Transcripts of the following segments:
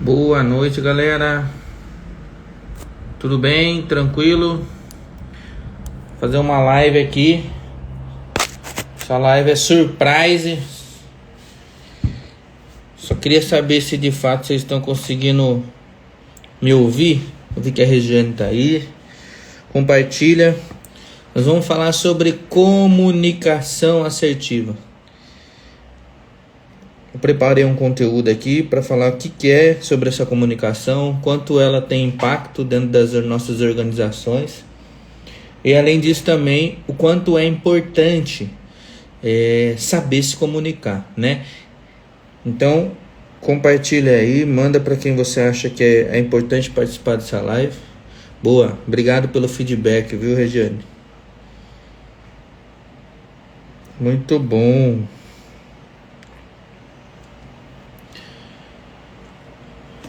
Boa noite, galera. Tudo bem? Tranquilo? Vou fazer uma live aqui. Essa live é surprise. Só queria saber se de fato vocês estão conseguindo me ouvir. Eu vi que a Regiane tá aí. Compartilha. Nós vamos falar sobre comunicação assertiva. Eu preparei um conteúdo aqui para falar o que é sobre essa comunicação, quanto ela tem impacto dentro das nossas organizações e, além disso, também o quanto é importante saber se comunicar, né? Então, compartilha aí, manda para quem você acha que é importante participar dessa live. Boa, obrigado pelo feedback, viu, Regiane? Muito bom.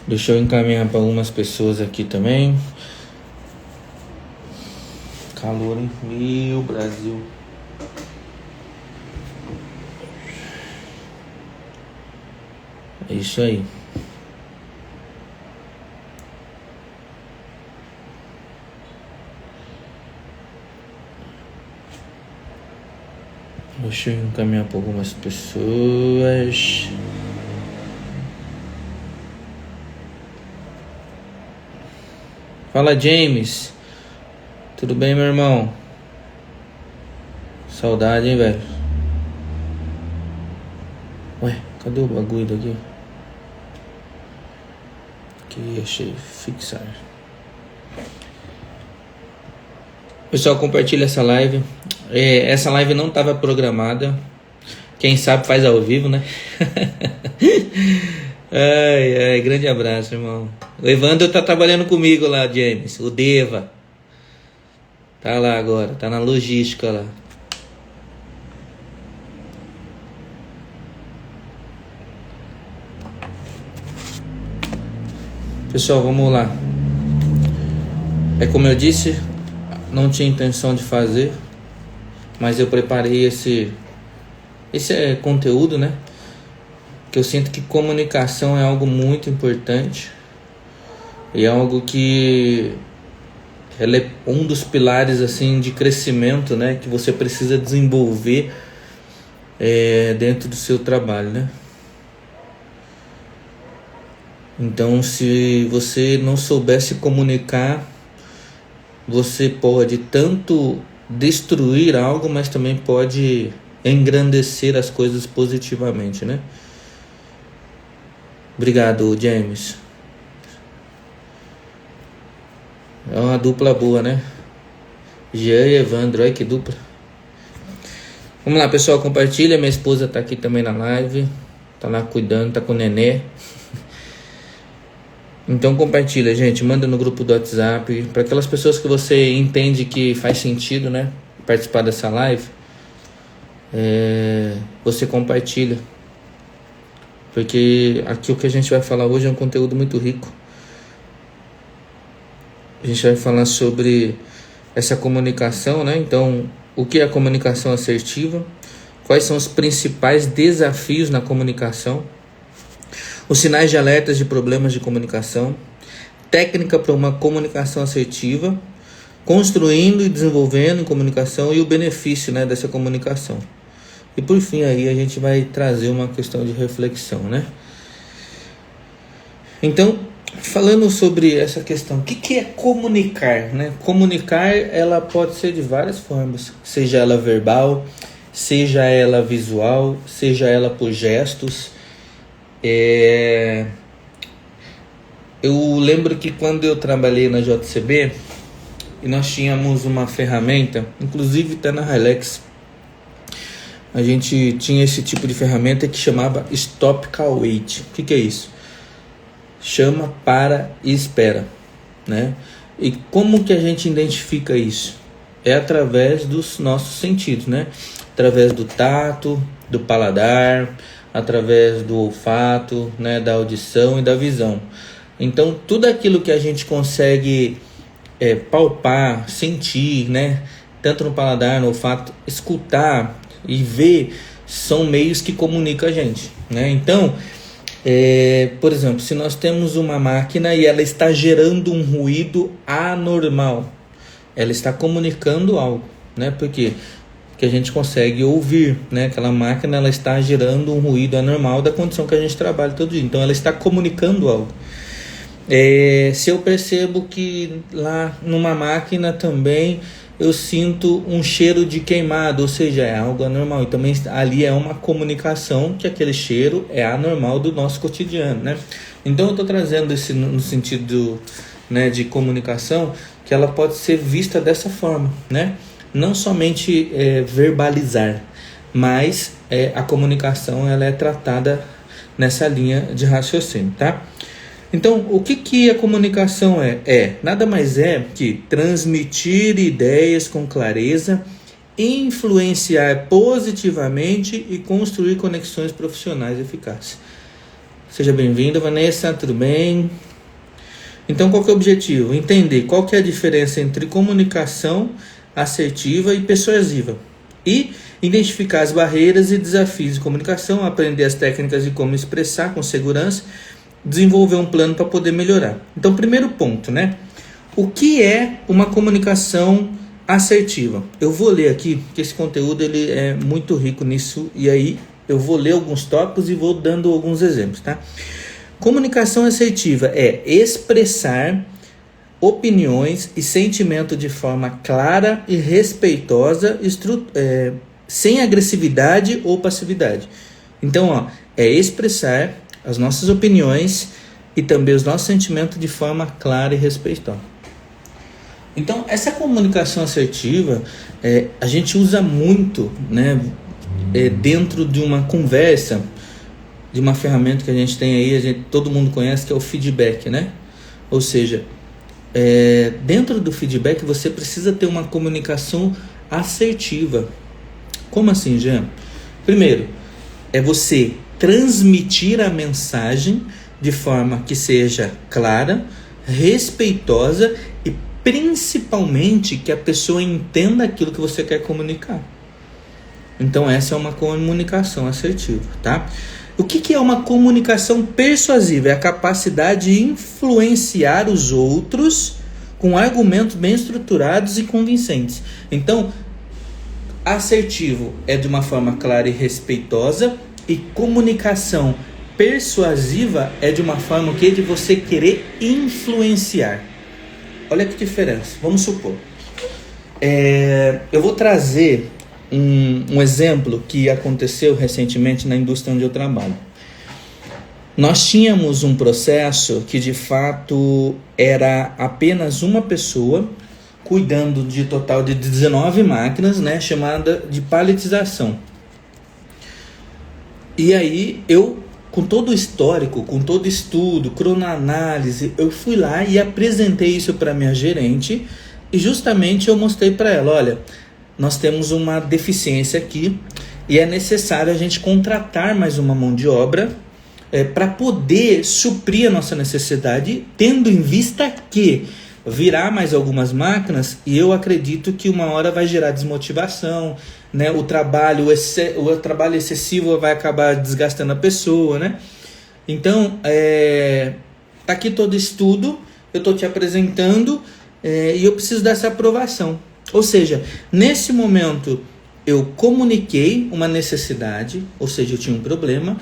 Deixa eu encaminhar para algumas pessoas aqui também. Calor, hein? Meu Brasil. É isso aí. Deixa eu encaminhar para algumas pessoas. Fala, James. Tudo bem, meu irmão? Saudade, hein, velho? Ué, cadê o bagulho daqui? Aqui, achei. Fixar. Pessoal, compartilha essa live. Essa live não estava programada. Quem sabe faz ao vivo, né? Ai, grande abraço, irmão. O Evandro tá trabalhando comigo lá, James. O Deva. Tá lá agora, tá na logística lá. Pessoal, vamos lá. Como eu disse, não tinha intenção de fazer, mas eu preparei esse conteúdo, né? Que eu sinto que comunicação é algo muito importante e é algo que ela é um dos pilares assim de crescimento, né, que você precisa desenvolver dentro do seu trabalho, né? Então, se você não souber se comunicar, você pode tanto destruir algo, mas também pode engrandecer as coisas positivamente, né? Obrigado, James. É uma dupla boa, né? Jean e Evandro, olha que dupla. Vamos lá, pessoal, compartilha. Minha esposa tá aqui também na live. Tá lá cuidando, tá com o nenê. Então compartilha, gente. Manda no grupo do WhatsApp. Para aquelas pessoas que você entende que faz sentido, né, participar dessa live, você compartilha. Porque aqui o que a gente vai falar hoje é um conteúdo muito rico. A gente vai falar sobre essa comunicação, né? Então, o que é a comunicação assertiva? Quais são os principais desafios na comunicação? Os sinais de alertas de problemas de comunicação? Técnica para uma comunicação assertiva? Construindo e desenvolvendo comunicação e o benefício, né, dessa comunicação. E por fim aí a gente vai trazer uma questão de reflexão, né? Então, falando sobre essa questão, o que é comunicar, né? Comunicar, ela pode ser de várias formas, seja ela verbal, seja ela visual, seja ela por gestos. Eu lembro que quando eu trabalhei na JCB, e nós tínhamos uma ferramenta, inclusive está na Hilex, a gente tinha esse tipo de ferramenta que chamava Stop Call Wait. O que é isso? Chama, para e espera, né? E como que a gente identifica isso? É através dos nossos sentidos, né? Através do tato, do paladar, através do olfato, né? Da audição e da visão. Então, tudo aquilo que a gente consegue palpar, sentir, né? Tanto no paladar, no olfato, escutar e ver, são meios que comunicam a gente, né? Então, Por exemplo, se nós temos uma máquina e ela está gerando um ruído anormal, ela está comunicando algo, né? Porque a gente consegue ouvir, né? Aquela máquina, ela está gerando um ruído anormal da condição que a gente trabalha todo dia. Então ela está comunicando algo. Se eu percebo que lá numa máquina também eu sinto um cheiro de queimado, ou seja, é algo anormal. E também ali é uma comunicação que aquele cheiro é anormal do nosso cotidiano, né? Então eu estou trazendo esse no sentido, né, de comunicação, que ela pode ser vista dessa forma, né? Não somente verbalizar, mas a comunicação ela é tratada nessa linha de raciocínio, tá? Então, o que a comunicação é? Nada mais é que transmitir ideias com clareza, influenciar positivamente e construir conexões profissionais eficazes. Seja bem-vinda, Vanessa, tudo bem? Então, qual que é o objetivo? Entender qual que é a diferença entre comunicação assertiva e persuasiva. E identificar as barreiras e desafios de comunicação, aprender as técnicas de como expressar com segurança, desenvolver um plano para poder melhorar. Então, primeiro ponto, né? O que é uma comunicação assertiva? Eu vou ler aqui, porque esse conteúdo ele é muito rico nisso, e aí eu vou ler alguns tópicos e vou dando alguns exemplos, tá? Comunicação assertiva é expressar opiniões e sentimento de forma clara e respeitosa, sem agressividade ou passividade. Então, é expressar as nossas opiniões e também os nossos sentimentos de forma clara e respeitosa. Então, essa comunicação assertiva, a gente usa muito, né, dentro de uma conversa, de uma ferramenta que a gente tem aí, todo mundo conhece, que é o feedback, né? Ou seja, dentro do feedback você precisa ter uma comunicação assertiva. Como assim, Jean? Primeiro, é você transmitir a mensagem de forma que seja clara, respeitosa e principalmente que a pessoa entenda aquilo que você quer comunicar. Então essa é uma comunicação assertiva, tá? O que é uma comunicação persuasiva? É a capacidade de influenciar os outros com argumentos bem estruturados e convincentes. Então, assertivo é de uma forma clara e respeitosa, e comunicação persuasiva é de uma forma que de você querer influenciar. Olha que diferença. Vamos supor. Eu vou trazer um exemplo que aconteceu recentemente na indústria onde eu trabalho. Nós tínhamos um processo que de fato era apenas uma pessoa cuidando de total de 19 máquinas, né, chamada de paletização. E aí eu, com todo o histórico, com todo o estudo, cronoanálise, eu fui lá e apresentei isso para minha gerente e justamente eu mostrei para ela, olha, nós temos uma deficiência aqui e é necessário a gente contratar mais uma mão de obra para poder suprir a nossa necessidade, tendo em vista que virá mais algumas máquinas e eu acredito que uma hora vai gerar desmotivação, né? O trabalho excessivo vai acabar desgastando a pessoa, né? Então, tá aqui todo estudo, eu estou te apresentando e eu preciso dessa aprovação. Ou seja, nesse momento eu comuniquei uma necessidade, ou seja, eu tinha um problema,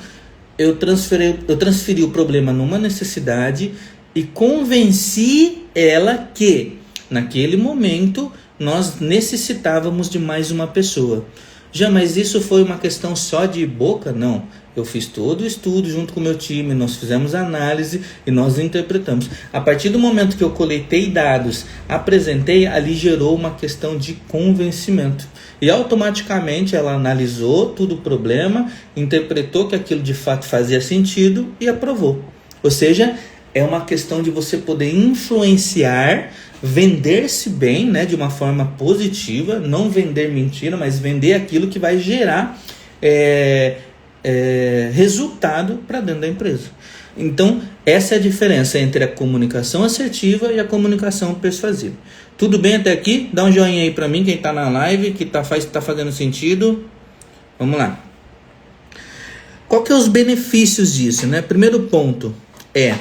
eu transferi o problema numa necessidade e convenci ela que naquele momento nós necessitávamos de mais uma pessoa. Já, mas isso foi uma questão só de boca? Não. Eu fiz todo o estudo junto com o meu time, nós fizemos análise e nós interpretamos. A partir do momento que eu coletei dados, apresentei, ali gerou uma questão de convencimento. E automaticamente ela analisou todo o problema, interpretou que aquilo de fato fazia sentido e aprovou. Ou seja, é uma questão de você poder influenciar, vender-se bem, né, de uma forma positiva, não vender mentira, mas vender aquilo que vai gerar resultado para dentro da empresa. Então, essa é a diferença entre a comunicação assertiva e a comunicação persuasiva. Tudo bem até aqui? Dá um joinha aí para mim, quem está na live, que tá fazendo sentido. Vamos lá. Qual que é os benefícios disso, né? Primeiro ponto é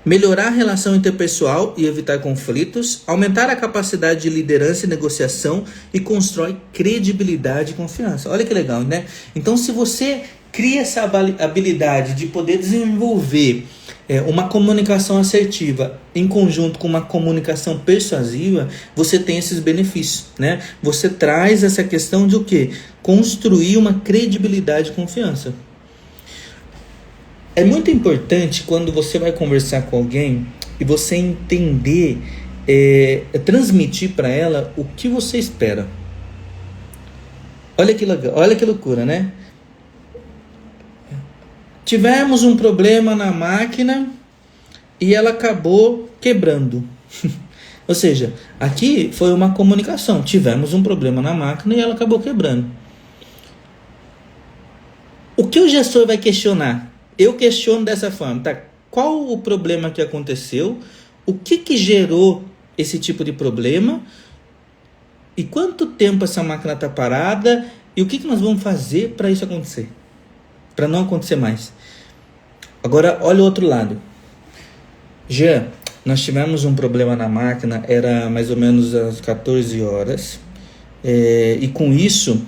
melhorar a relação interpessoal e evitar conflitos, aumentar a capacidade de liderança e negociação e constrói credibilidade e confiança. Olha que legal, né? Então, se você cria essa habilidade de poder desenvolver uma comunicação assertiva em conjunto com uma comunicação persuasiva, você tem esses benefícios, né? Você traz essa questão de o quê? Construir uma credibilidade e confiança. É muito importante quando você vai conversar com alguém e você entender, transmitir para ela o que você espera. Olha que legal, olha que loucura, né? Tivemos um problema na máquina e ela acabou quebrando. Ou seja, aqui foi uma comunicação. Tivemos um problema na máquina e ela acabou quebrando. O que o gestor vai questionar? Eu questiono dessa forma, tá? Qual o problema que aconteceu? O que gerou esse tipo de problema? E quanto tempo essa máquina está parada? E o que nós vamos fazer para isso acontecer? Para não acontecer mais. Agora, olha o outro lado. Jean, nós tivemos um problema na máquina, era mais ou menos às 14 horas. E com isso...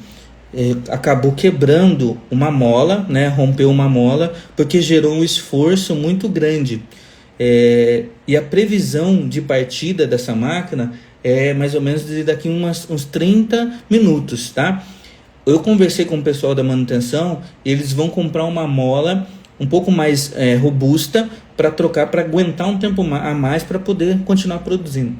acabou quebrando uma mola, né? Rompeu uma mola, porque gerou um esforço muito grande. E a previsão de partida dessa máquina é mais ou menos daqui uns 30 minutos, tá? Eu conversei com o pessoal da manutenção, e eles vão comprar uma mola um pouco mais robusta para trocar, para aguentar um tempo a mais para poder continuar produzindo.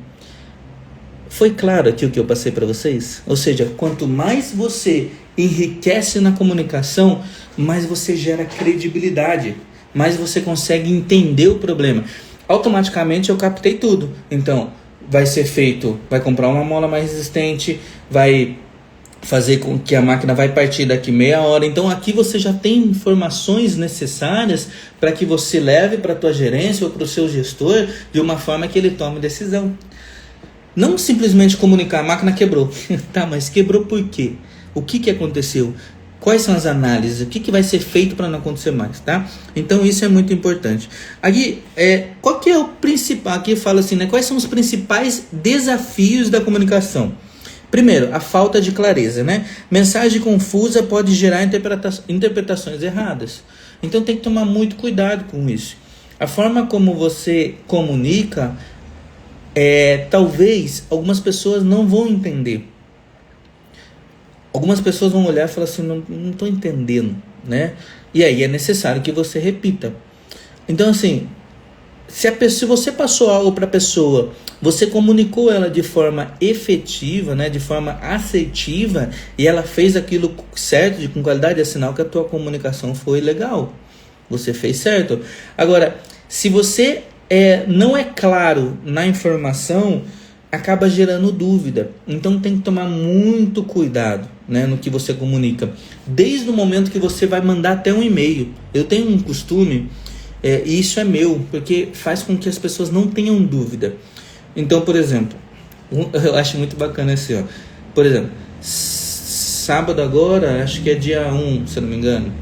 Foi claro aqui o que eu passei para vocês? Ou seja, quanto mais você enriquece na comunicação, mais você gera credibilidade, mais você consegue entender o problema. Automaticamente eu captei tudo. Então, vai ser feito, vai comprar uma mola mais resistente, vai fazer com que a máquina vai partir daqui meia hora. Então, aqui você já tem informações necessárias para que você leve para a tua gerência ou para o seu gestor de uma forma que ele tome decisão. Não simplesmente comunicar, a máquina quebrou. Tá, mas quebrou por quê? O que aconteceu? Quais são as análises? O que vai ser feito para não acontecer mais, tá? Então isso é muito importante. Aqui, qual que é o principal? Aqui fala assim, né? Quais são os principais desafios da comunicação? Primeiro, a falta de clareza, né? Mensagem confusa pode gerar interpretações erradas. Então tem que tomar muito cuidado com isso. A forma como você comunica... talvez algumas pessoas não vão entender. Algumas pessoas vão olhar e falar assim, não estou entendendo, né? E aí é necessário que você repita. Então assim, se você passou algo para a pessoa, você comunicou ela de forma efetiva, né? De forma assertiva, e ela fez aquilo certo, com qualidade, é sinal que a tua comunicação foi legal. Você fez certo. Agora, se você não é claro na informação, acaba gerando dúvida. Então tem que tomar muito cuidado, né, no que você comunica. Desde o momento que você vai mandar até um e-mail. Eu tenho um costume, e isso é meu, porque faz com que as pessoas não tenham dúvida. Então, por exemplo, eu acho muito bacana esse, ó. Por exemplo, sábado agora, acho que é dia 1, se eu não me engano.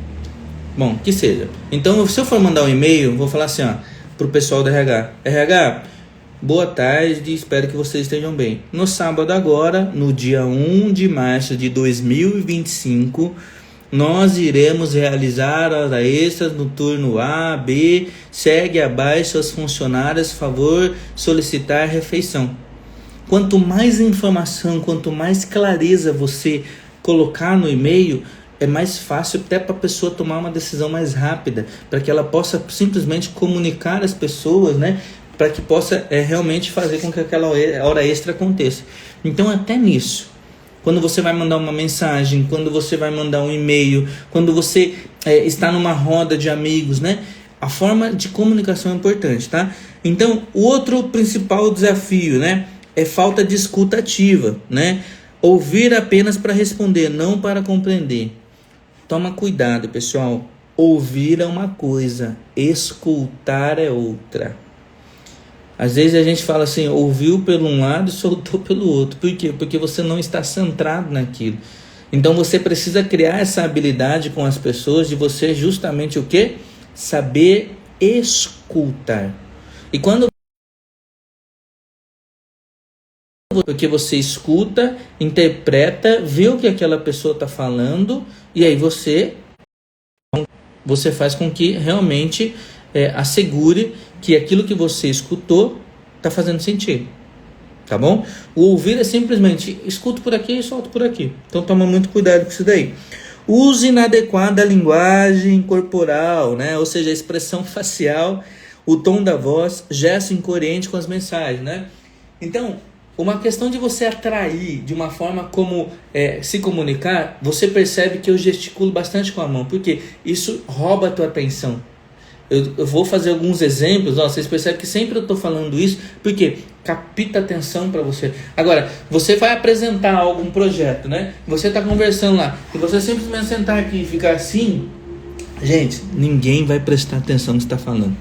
Bom, que seja. Então, se eu for mandar um e-mail, vou falar assim, ó, para o pessoal do RH. RH, boa tarde, espero que vocês estejam bem. No sábado agora, no dia 1 de março de 2025, nós iremos realizar hora extras no turno A, B, segue abaixo as funcionárias, favor solicitar refeição. Quanto mais informação, quanto mais clareza você colocar no e-mail, é mais fácil até para a pessoa tomar uma decisão mais rápida, para que ela possa simplesmente comunicar às pessoas, né? Para que possa realmente fazer com que aquela hora extra aconteça. Então, até nisso, quando você vai mandar uma mensagem, quando você vai mandar um e-mail, quando você está numa roda de amigos, né? A forma de comunicação é importante, tá? Então, o outro principal desafio, né? É falta de escuta ativa, né? Ouvir apenas para responder, não para compreender. Toma cuidado, pessoal. Ouvir é uma coisa, escutar é outra. Às vezes a gente fala assim, ouviu pelo um lado e soltou pelo outro. Por quê? Porque você não está centrado naquilo. Então você precisa criar essa habilidade com as pessoas de você justamente o quê? Saber escutar. E quando porque você escuta, interpreta, vê o que aquela pessoa está falando e aí você faz com que realmente assegure que aquilo que você escutou está fazendo sentido. Tá bom? O ouvir é simplesmente escuto por aqui e solto por aqui. Então toma muito cuidado com isso daí. Uso inadequado da linguagem corporal, né? Ou seja, a expressão facial, o tom da voz, gesto incoerente com as mensagens, né? Então, uma questão de você atrair de uma forma como se comunicar, você percebe que eu gesticulo bastante com a mão, porque isso rouba a tua atenção. Eu vou fazer alguns exemplos, vocês percebem que sempre eu estou falando isso, porque capta atenção para você. Agora, você vai apresentar algum projeto, né? Você está conversando lá, e você simplesmente sentar aqui e ficar assim, gente, ninguém vai prestar atenção no que você está falando.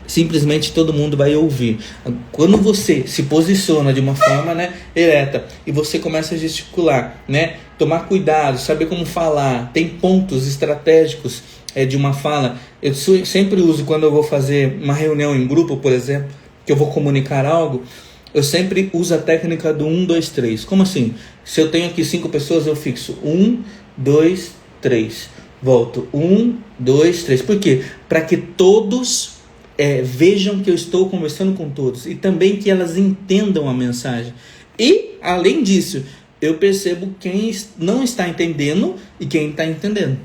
Simplesmente todo mundo vai ouvir. Quando você se posiciona de uma forma, né, ereta, e você começa a gesticular, né, tomar cuidado, saber como falar, tem pontos estratégicos de uma fala. Eu sempre uso quando eu vou fazer uma reunião em grupo, por exemplo, que eu vou comunicar algo, eu sempre uso a técnica do 1, 2, 3. Como assim? Se eu tenho aqui 5 pessoas, eu fixo 1, 2, 3. Volto 1, 2, 3. Por quê? Para que todos vejam que eu estou conversando com todos e também que elas entendam a mensagem. E, além disso, eu percebo quem não está entendendo e quem está entendendo.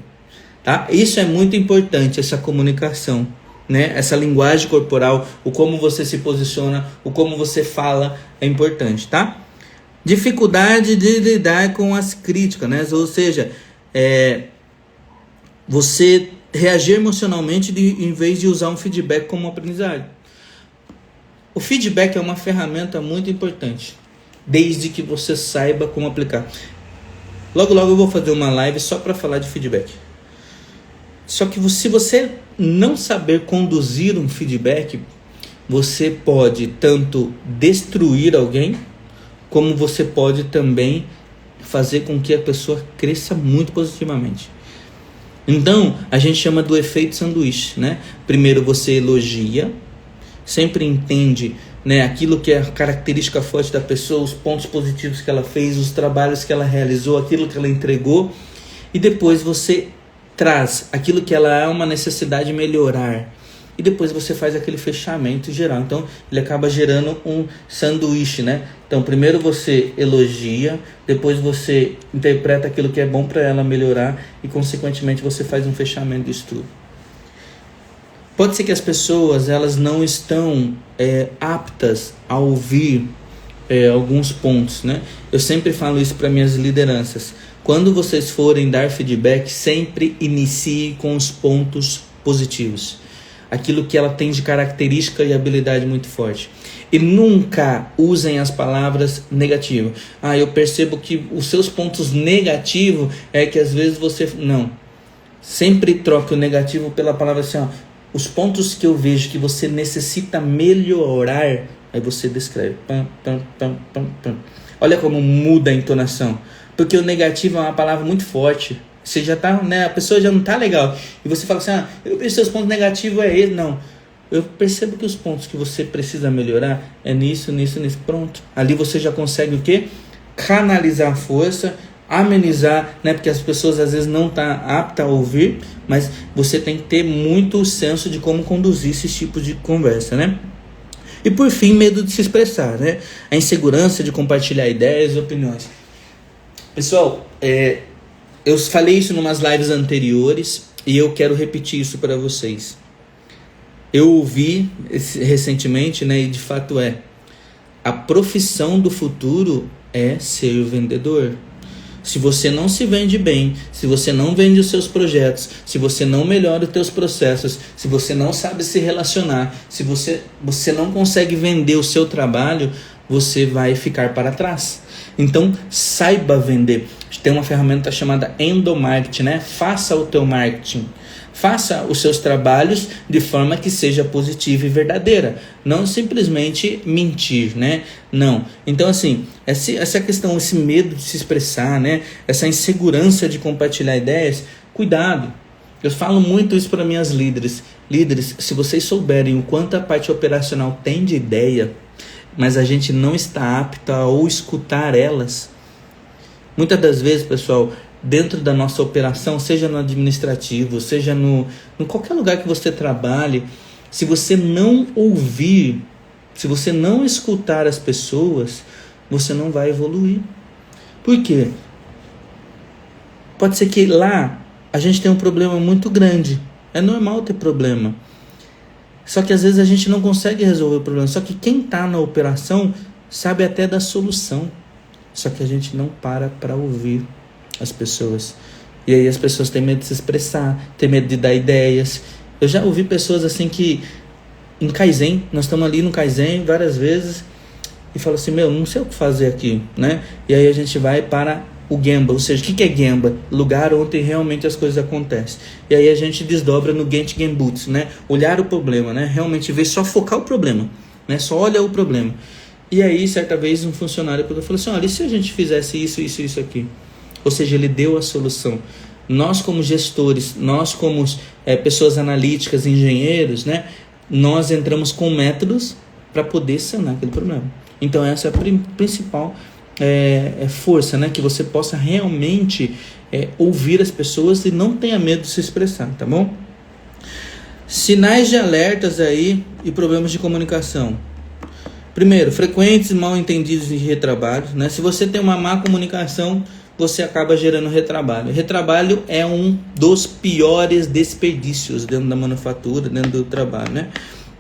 Tá? Isso é muito importante, essa comunicação, né? Essa linguagem corporal, o como você se posiciona, o como você fala é importante, tá? Dificuldade de lidar com as críticas, né? Ou seja, você reagir emocionalmente em vez de usar um feedback como aprendizagem. O feedback é uma ferramenta muito importante, desde que você saiba como aplicar. Logo eu vou fazer uma live só para falar de feedback. Só que se você não saber conduzir um feedback, você pode tanto destruir alguém, como você pode também fazer com que a pessoa cresça muito positivamente. Então, a gente chama do efeito sanduíche, né? Primeiro você elogia, sempre entende, né, aquilo que é a característica forte da pessoa, os pontos positivos que ela fez, os trabalhos que ela realizou, aquilo que ela entregou, e depois você traz aquilo que ela é uma necessidade de melhorar, e depois você faz aquele fechamento geral. Então ele acaba gerando um sanduíche, né? Então primeiro você elogia, depois você interpreta aquilo que é bom para ela melhorar e consequentemente você faz um fechamento disso tudo. Pode ser que as pessoas elas não estão aptas a ouvir alguns pontos, né? Eu sempre falo isso para minhas lideranças. Quando vocês forem dar feedback, sempre inicie com os pontos positivos. Aquilo que ela tem de característica e habilidade muito forte. E nunca usem as palavras negativas. Eu percebo que os seus pontos negativos é que às vezes você... Não. Sempre troque o negativo pela palavra assim, os pontos que eu vejo que você necessita melhorar, aí você descreve. Pam, pam, pam, pam, pam. Olha como muda a entonação. Porque o negativo é uma palavra muito forte. Você já tá, né? A pessoa já não tá legal. E você fala assim, eu penso que os pontos negativos é ele. Não. Eu percebo que os pontos que você precisa melhorar é nisso, nisso, nisso. Pronto. Ali você já consegue o quê? Canalizar a força, amenizar, né? Porque as pessoas às vezes não estão aptas a ouvir, mas você tem que ter muito senso de como conduzir esse tipo de conversa, né? E por fim, medo de se expressar, né? A insegurança de compartilhar ideias e opiniões. Pessoal, eu falei isso em umas lives anteriores e eu quero repetir isso para vocês. Eu ouvi recentemente, né, e de fato a profissão do futuro é ser vendedor. Se você não se vende bem, se você não vende os seus projetos, se você não melhora os teus processos, se você não sabe se relacionar, se você não consegue vender o seu trabalho, você vai ficar para trás. Então, saiba vender. Tem uma ferramenta chamada endomarketing, né? Faça o teu marketing. Faça os seus trabalhos de forma que seja positiva e verdadeira, não simplesmente mentir, né? Não. Então, assim, essa questão, esse medo de se expressar, né? Essa insegurança de compartilhar ideias, cuidado. Eu falo muito isso para minhas líderes. Líderes, se vocês souberem o quanto a parte operacional tem de ideia, mas a gente não está apto a ou escutar elas. Muitas das vezes, pessoal, dentro da nossa operação, seja no administrativo, seja no qualquer lugar que você trabalhe, se você não ouvir, se você não escutar as pessoas, você não vai evoluir. Por quê? Pode ser que lá a gente tenha um problema muito grande. É normal ter problema. Só que às vezes a gente não consegue resolver o problema. Só que quem está na operação sabe até da solução. Só que a gente não para ouvir as pessoas. E aí as pessoas têm medo de se expressar, têm medo de dar ideias. Eu já ouvi pessoas assim que em Kaizen, nós estamos ali no Kaizen várias vezes e falam assim, não sei o que fazer aqui, né? E aí a gente vai para o Gemba, ou seja, o que é Gemba? Lugar onde realmente as coisas acontecem. E aí a gente desdobra no Genchi Genbutsu, né? Olhar o problema, né? Realmente ver, só focar o problema, né? Só olha o problema. E aí, certa vez, um funcionário falou assim, olha, e se a gente fizesse isso aqui? Ou seja, ele deu a solução. Nós como gestores, nós como pessoas analíticas, engenheiros, né? Nós entramos com métodos para poder sanar aquele problema. Então essa é a principal força, né? Que você possa realmente ouvir as pessoas e não tenha medo de se expressar, tá bom? Sinais de alertas aí e problemas de comunicação. Primeiro, frequentes mal entendidos e retrabalhos, né? Se você tem uma má comunicação, você acaba gerando retrabalho. Retrabalho é um dos piores desperdícios dentro da manufatura, dentro do trabalho, né?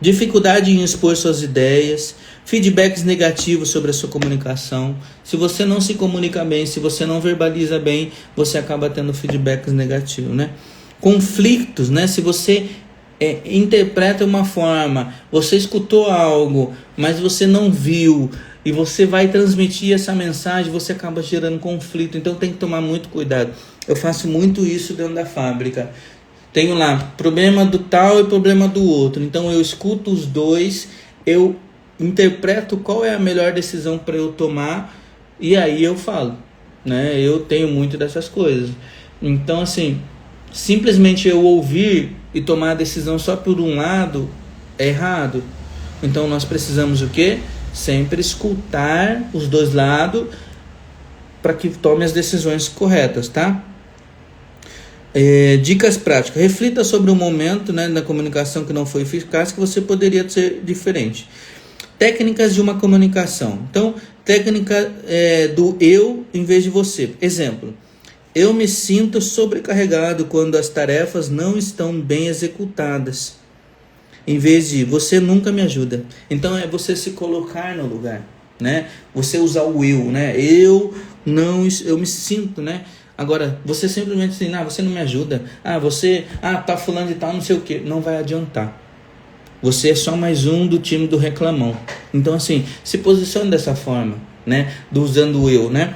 Dificuldade em expor suas ideias, feedbacks negativos sobre a sua comunicação. Se você não se comunica bem, se você não verbaliza bem, você acaba tendo feedbacks negativos, né? Conflitos, né? Se você interpreta uma forma, você escutou algo, mas você não viu, e você vai transmitir essa mensagem, você acaba gerando conflito. Então tem que tomar muito cuidado. Eu faço muito isso dentro da fábrica. Tenho lá problema do tal e problema do outro. Então eu escuto os dois, eu interpreto qual é a melhor decisão para eu tomar e aí eu falo, né? Eu tenho muito dessas coisas. Então assim, simplesmente eu ouvir e tomar a decisão só por um lado é errado. Então nós precisamos o quê? Sempre escutar os dois lados para que tome as decisões corretas, tá? Dicas práticas. Reflita sobre o momento, né, na comunicação que não foi eficaz, que você poderia ser diferente. Técnicas de uma comunicação. Então, técnica do eu em vez de você. Exemplo. Eu me sinto sobrecarregado quando as tarefas não estão bem executadas. Em vez de você nunca me ajuda. Então é você se colocar no lugar, né? Você usar o eu, né? Eu me sinto, né? Agora, você simplesmente assim, você não me ajuda. Tá fulano de tal, não sei o que. Não vai adiantar. Você é só mais um do time do reclamão. Então assim, se posicione dessa forma, né? Usando o eu, né?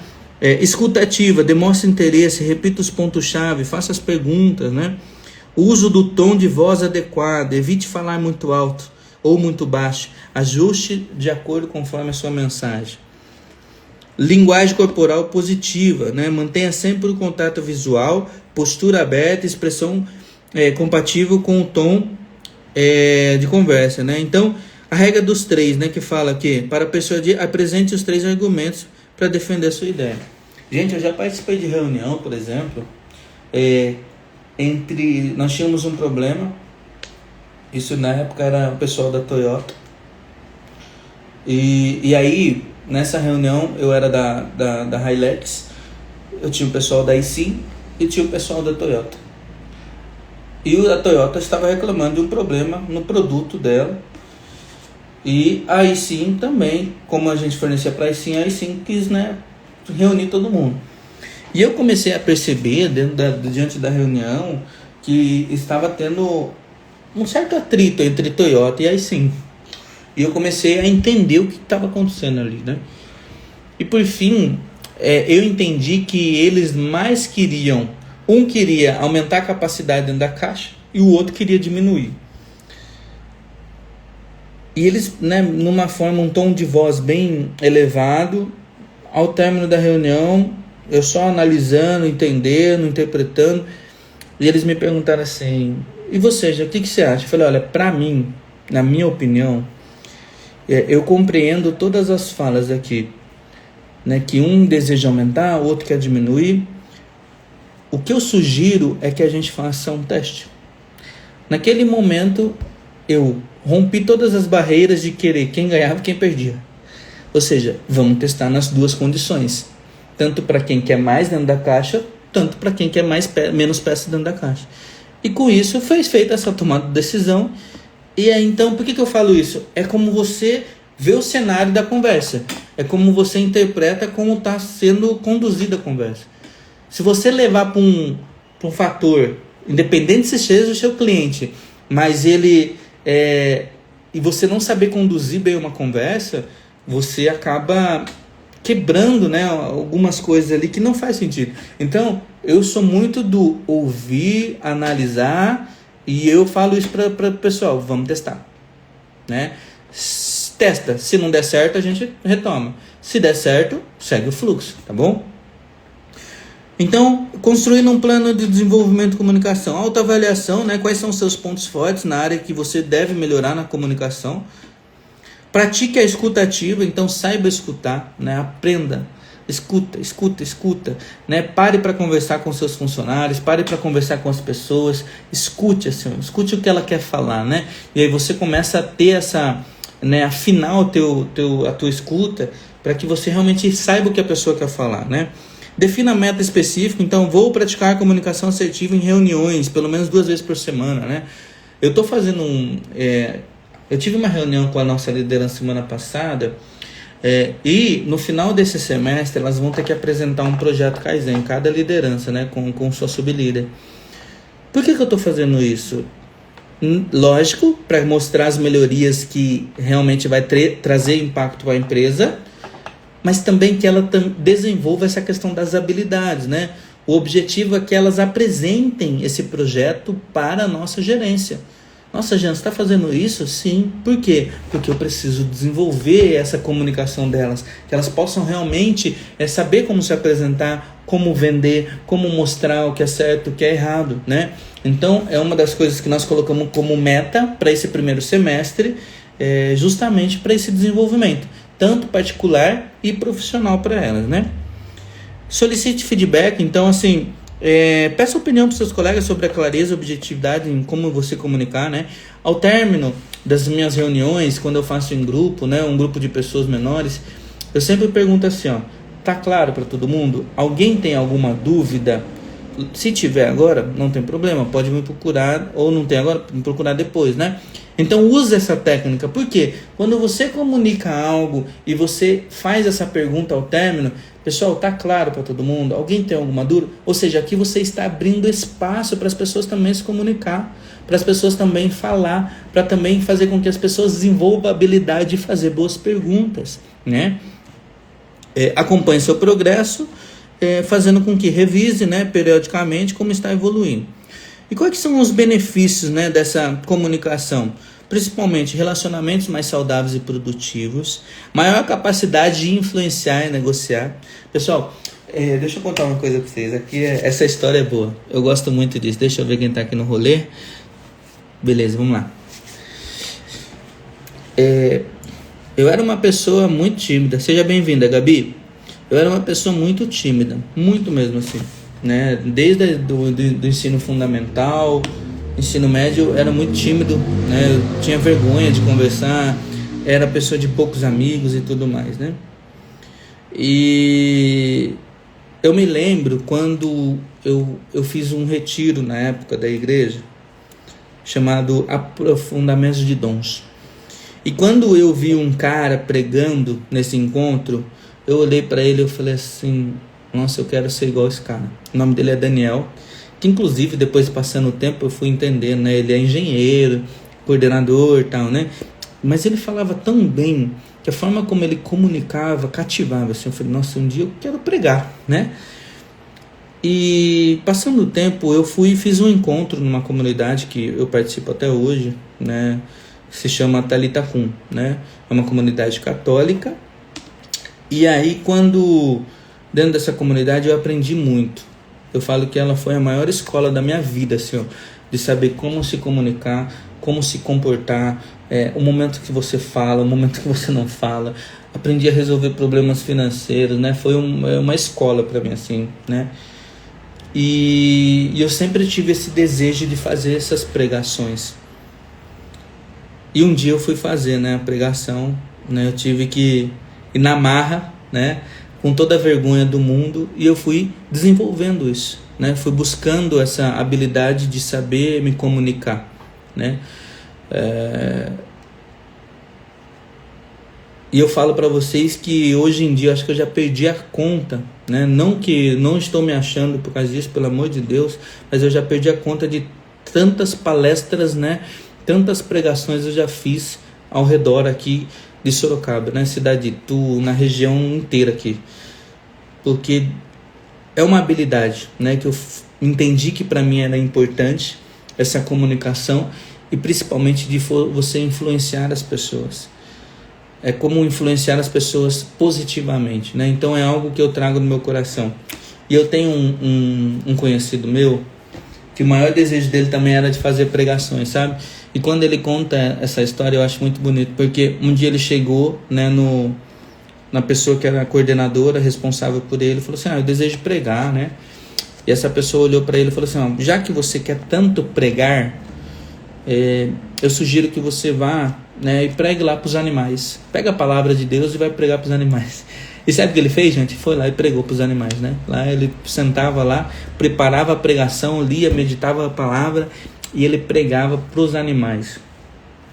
Escuta ativa, demonstre interesse, repita os pontos-chave, faça as perguntas, né? Uso do tom de voz adequado, evite falar muito alto ou muito baixo, ajuste de acordo conforme a sua mensagem. Linguagem corporal positiva, né? Mantenha sempre o contato visual, postura aberta, expressão compatível com o tom de conversa, né? Então, a regra dos 3, né? Que fala que para persuadir, apresente os 3 argumentos para defender a sua ideia. Gente, eu já participei de reunião, por exemplo, nós tínhamos um problema, isso na época era o pessoal da Toyota, e aí nessa reunião eu era da Hilux, eu tinha o pessoal da iSim e tinha o pessoal da Toyota, e a Toyota estava reclamando de um problema no produto dela, e a iSim também, como a gente fornecia para a iSim quis, né, reunir todo mundo. E eu comecei a perceber, diante da reunião, que estava tendo um certo atrito entre Toyota e a iSim. E eu comecei a entender o que estava acontecendo ali, né? E por fim, eu entendi que eles mais queriam... Um queria aumentar a capacidade dentro da caixa e o outro queria diminuir. E eles, né, numa forma, um tom de voz bem elevado, ao término da reunião, eu só analisando, entendendo, interpretando, e eles me perguntaram assim, e você, o que você acha? Eu falei, olha, para mim, na minha opinião, eu compreendo todas as falas aqui, né, que um deseja aumentar, o outro quer diminuir. O que eu sugiro é que a gente faça um teste. Naquele momento, eu rompi todas as barreiras de querer quem ganhava e quem perdia. Ou seja, vamos testar nas duas condições. Tanto para quem quer mais dentro da caixa, tanto para quem quer menos peça dentro da caixa. E com isso foi feita essa tomada de decisão. E aí, então, por que eu falo isso? É como você vê o cenário da conversa. É como você interpreta como está sendo conduzida a conversa. Se você levar para um fator, independente se seja o seu cliente, mas ele... e você não saber conduzir bem uma conversa, você acaba quebrando, né, algumas coisas ali que não faz sentido. Então, eu sou muito do ouvir, analisar, e eu falo isso para o pessoal, vamos testar, né? Testa, se não der certo a gente retoma, se der certo, segue o fluxo, tá bom? Então, construindo um plano de desenvolvimento de comunicação, autoavaliação, né? Quais são os seus pontos fortes na área que você deve melhorar na comunicação. Pratique a escuta ativa, então saiba escutar, né? Aprenda, escuta, né? Pare para conversar com seus funcionários, pare para conversar com as pessoas, escute o que ela quer falar, né? E aí você começa a ter essa, né? Afinar a tua escuta para que você realmente saiba o que a pessoa quer falar, né? Defina meta específica, então vou praticar a comunicação assertiva em reuniões, pelo menos 2 vezes por semana, né? Eu estou fazendo eu tive uma reunião com a nossa liderança semana passada, e no final desse semestre elas vão ter que apresentar um projeto Kaizen, cada liderança, né, com sua sublíder. Por que eu estou fazendo isso? Lógico, para mostrar as melhorias que realmente vai trazer impacto para a empresa, mas também que ela desenvolva essa questão das habilidades, né? O objetivo é que elas apresentem esse projeto para a nossa gerência. Nossa, Jean, você está fazendo isso? Sim. Por quê? Porque eu preciso desenvolver essa comunicação delas, que elas possam realmente saber como se apresentar, como vender, como mostrar o que é certo, o que é errado, né? Então, é uma das coisas que nós colocamos como meta para esse primeiro semestre, justamente para esse desenvolvimento, tanto particular e profissional para elas, né? Solicite feedback, então assim, peça opinião para os seus colegas sobre a clareza e objetividade em como você comunicar, né? Ao término das minhas reuniões, quando eu faço em grupo, né, um grupo de pessoas menores, eu sempre pergunto assim, ó, tá claro para todo mundo? Alguém tem alguma dúvida? Se tiver agora, não tem problema, pode me procurar, ou não tem agora, me procurar depois, né? Então use essa técnica, porque quando você comunica algo e você faz essa pergunta ao término, pessoal, tá claro para todo mundo? Alguém tem alguma dúvida? Ou seja, aqui você está abrindo espaço para as pessoas também se comunicar, para as pessoas também falar, para também fazer com que as pessoas desenvolvam a habilidade de fazer boas perguntas, né? Acompanhe seu progresso, fazendo com que revise, né, periodicamente como está evoluindo. E quais que são os benefícios, né, dessa comunicação? Principalmente relacionamentos mais saudáveis e produtivos, maior capacidade de influenciar e negociar. Pessoal, deixa eu contar uma coisa para vocês. Aqui, essa história é boa. Eu gosto muito disso. Deixa eu ver quem está aqui no rolê. Beleza, vamos lá. Eu era uma pessoa muito tímida. Seja bem-vinda, Gabi. Eu era uma pessoa muito tímida, muito mesmo assim, né? Desde do ensino fundamental, ensino médio, eu era muito tímido, né? Eu tinha vergonha de conversar, era pessoa de poucos amigos e tudo mais, né? E eu me lembro quando eu fiz um retiro na época da igreja, chamado Aprofundamentos de Dons. E quando eu vi um cara pregando nesse encontro, eu olhei para ele e falei assim, nossa, eu quero ser igual esse cara. O nome dele é Daniel, que inclusive depois, passando o tempo, eu fui entendendo, né? Ele é engenheiro, coordenador e tal, né? Mas ele falava tão bem, que a forma como ele comunicava cativava, assim. Eu falei, nossa, um dia eu quero pregar, né? E passando o tempo, eu fui e fiz um encontro numa comunidade que eu participo até hoje, né? Se chama Talitha Kum, né? É uma comunidade católica. E aí, dentro dessa comunidade, eu aprendi muito. Eu falo que ela foi a maior escola da minha vida, assim, ó, de saber como se comunicar, como se comportar, o momento que você fala, o momento que você não fala. Aprendi a resolver problemas financeiros, né? Foi uma escola para mim, assim, né? E eu sempre tive esse desejo de fazer essas pregações. E um dia eu fui fazer, né, a pregação, né? Eu tive que ir na marra, né? Com toda a vergonha do mundo, e eu fui desenvolvendo isso, né? Fui buscando essa habilidade de saber me comunicar, né? E eu falo para vocês que hoje em dia eu acho que eu já perdi a conta, né? Não que não estou me achando por causa disso, pelo amor de Deus, mas eu já perdi a conta de tantas palestras, né? Tantas pregações eu já fiz ao redor aqui de Sorocaba, né? Cidade de Itu, na região inteira aqui. Porque é uma habilidade, né? Que eu entendi que para mim era importante, essa comunicação, e principalmente de você influenciar as pessoas. É como influenciar as pessoas positivamente, né? Então é algo que eu trago no meu coração. E eu tenho um conhecido meu que o maior desejo dele também era de fazer pregações, sabe? E quando ele conta essa história, eu acho muito bonito, porque um dia ele chegou, né, na pessoa que era a coordenadora, responsável por ele, e falou assim: eu desejo pregar, né? E essa pessoa olhou para ele e falou assim: já que você quer tanto pregar, eu sugiro que você vá, né, e pregue lá para os animais. Pega a palavra de Deus e vai pregar para os animais. E sabe o que ele fez, gente? Foi lá e pregou para os animais, né? Lá ele sentava lá, preparava a pregação, lia, meditava a palavra e ele pregava para os animais.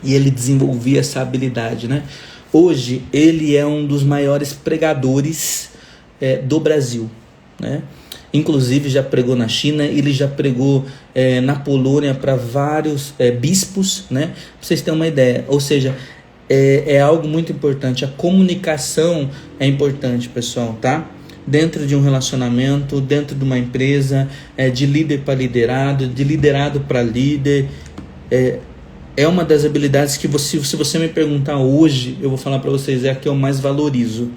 E ele desenvolvia essa habilidade, né? Hoje ele é um dos maiores pregadores do Brasil, né? Inclusive já pregou na China, ele já pregou na Polônia para vários bispos, né? Pra vocês terem uma ideia. Ou seja, é algo muito importante. A comunicação é importante, pessoal, tá? Dentro de um relacionamento, dentro de uma empresa, de líder para liderado, de liderado para líder. É uma das habilidades que se você me perguntar hoje, eu vou falar para vocês, é a que eu mais valorizo.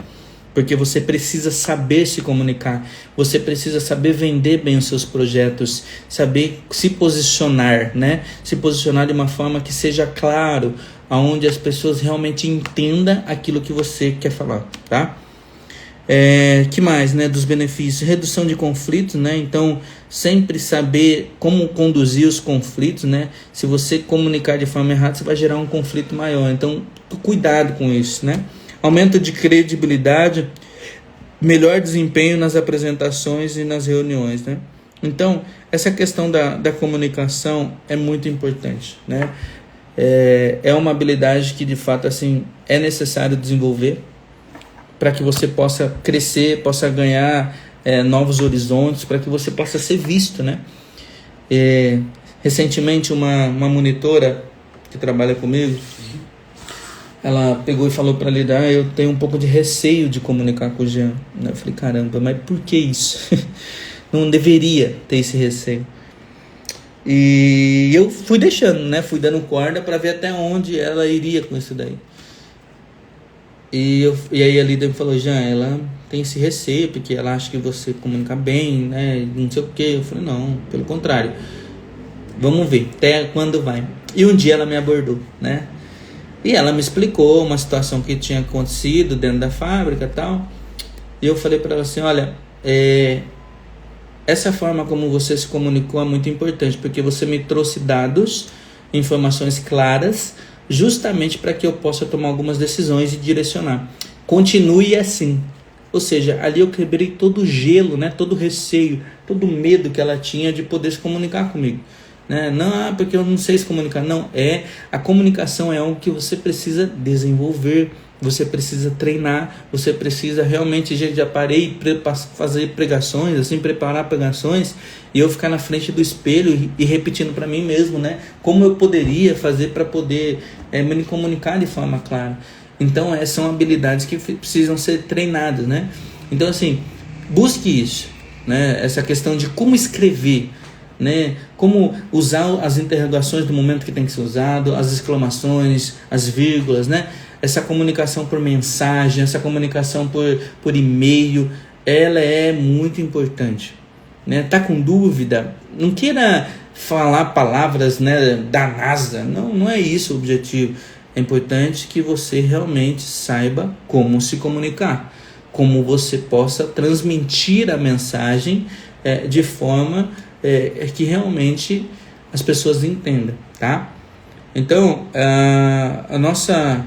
Porque você precisa saber se comunicar, você precisa saber vender bem os seus projetos, saber se posicionar, né? Se posicionar de uma forma que seja claro, onde as pessoas realmente entendam aquilo que você quer falar, tá? Que mais, né? Dos benefícios, redução de conflitos, né? Então, sempre saber como conduzir os conflitos, né? Se você comunicar de forma errada, você vai gerar um conflito maior. Então, cuidado com isso, né? Aumento de credibilidade, melhor desempenho nas apresentações e nas reuniões, né? Então, essa questão da comunicação é muito importante, né? É uma habilidade que, de fato, assim, é necessário desenvolver para que você possa crescer, possa ganhar novos horizontes, para que você possa ser visto, né? Recentemente, uma monitora que trabalha comigo, ela pegou e falou para lidar: eu tenho um pouco de receio de comunicar com o Jean. Eu falei: caramba, mas por que isso? Não deveria ter esse receio. E eu fui deixando, né? Fui dando corda para ver até onde ela iria com isso daí. E aí a líder me falou: Jean, ela tem esse receio, porque ela acha que você comunica bem, né? Não sei o quê. Eu falei: não, pelo contrário. Vamos ver até quando vai. E um dia ela me abordou, né? E ela me explicou uma situação que tinha acontecido dentro da fábrica e tal. E eu falei para ela assim: olha, essa forma como você se comunicou é muito importante, porque você me trouxe dados, informações claras, justamente para que eu possa tomar algumas decisões e direcionar. Continue assim. Ou seja, ali eu quebrei todo o gelo, né? Todo o receio, todo o medo que ela tinha de poder se comunicar comigo. Né? Não, porque eu não sei se comunicar. Não, a comunicação é algo que você precisa desenvolver, você precisa treinar, você precisa realmente. Já parei fazer pregações, assim, preparar pregações, e eu ficar na frente do espelho e repetindo para mim mesmo, né? Como eu poderia fazer para poder me comunicar de forma clara. Então, são habilidades que precisam ser treinadas, né? Então, assim, busque isso. né? Essa questão de como escrever, né? Como usar as interrogações do momento que tem que ser usado, as exclamações, as vírgulas, né? Essa comunicação por mensagem, essa comunicação por e-mail, ela é muito importante, né? Tá com dúvida? Não queira falar palavras, né, da NASA, não é isso o objetivo. É importante que você realmente saiba como se comunicar, como você possa transmitir a mensagem de forma que realmente as pessoas entendam, tá? Então, a nossa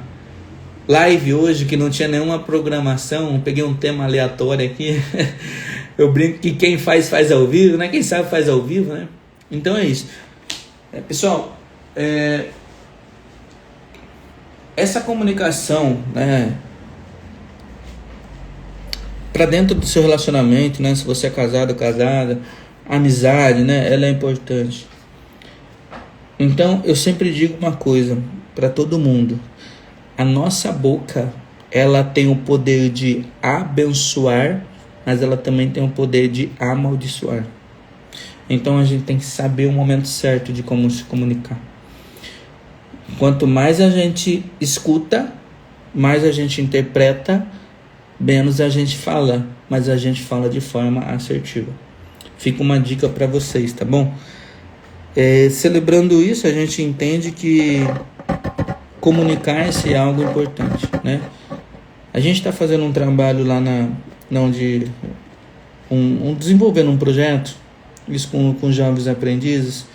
live hoje, que não tinha nenhuma programação, peguei um tema aleatório aqui, eu brinco que quem faz ao vivo, né? Quem sabe faz ao vivo, né? Então é isso. Pessoal, essa comunicação, né, para dentro do seu relacionamento, né, se você é casado ou casada, amizade, né, ela é importante. Então eu sempre digo uma coisa para todo mundo: a nossa boca, ela tem o poder de abençoar, mas ela também tem o poder de amaldiçoar. Então a gente tem que saber o momento certo de como se comunicar. Quanto mais a gente escuta, mais a gente interpreta, menos a gente fala, mas a gente fala de forma assertiva. Fica uma dica para vocês, tá bom? Celebrando isso, a gente entende que comunicar-se é algo importante, né? A gente está fazendo um trabalho lá desenvolvendo um projeto, isso com jovens aprendizes,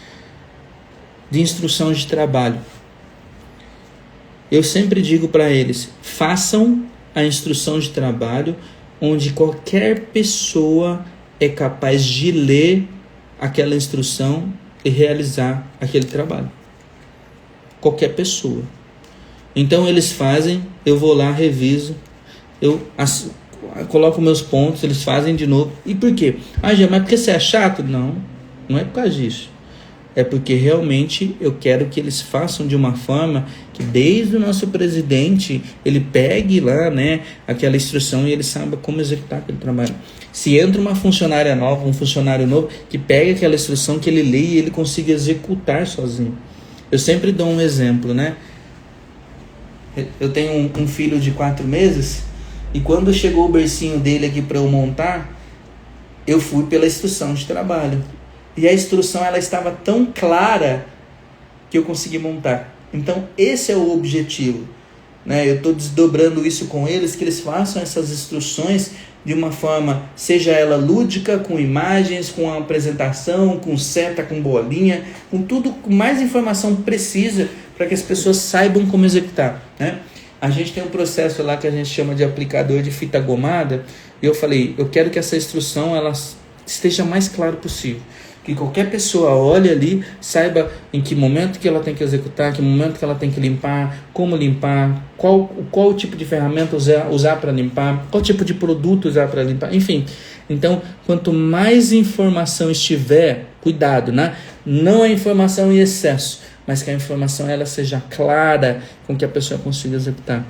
de instrução de trabalho. Eu sempre digo para eles: façam a instrução de trabalho onde qualquer pessoa é capaz de ler aquela instrução e realizar aquele trabalho. Qualquer pessoa. Então eles fazem, eu vou lá, reviso, eu coloco meus pontos, eles fazem de novo. E por quê? Mas porque você é chato? Não é por causa disso. É porque realmente eu quero que eles façam de uma forma que desde o nosso presidente ele pegue lá, né, aquela instrução e ele saiba como executar aquele trabalho. Se entra uma funcionária nova, um funcionário novo, que pegue aquela instrução, que ele lê e ele consiga executar sozinho. Eu sempre dou um exemplo, né? Eu tenho um filho de 4 meses e quando chegou o bercinho dele aqui para eu montar, eu fui pela instrução de trabalho. E a instrução ela estava tão clara que eu consegui montar. Então esse é o objetivo, né? Eu estou desdobrando isso com eles, que eles façam essas instruções de uma forma, seja ela lúdica, com imagens, com a apresentação, com seta, com bolinha, com tudo, com mais informação precisa para que as pessoas saibam como executar, né? A gente tem um processo lá que a gente chama de aplicador de fita gomada, e eu falei, eu quero que essa instrução ela esteja mais claro possível. Que qualquer pessoa olhe ali, saiba em que momento que ela tem que executar, que momento que ela tem que limpar, como limpar, qual tipo de ferramenta usar para limpar, qual tipo de produto usar para limpar, enfim. Então, quanto mais informação estiver, cuidado, né? Não é informação em excesso, mas que a informação ela seja clara, com que a pessoa consiga executar.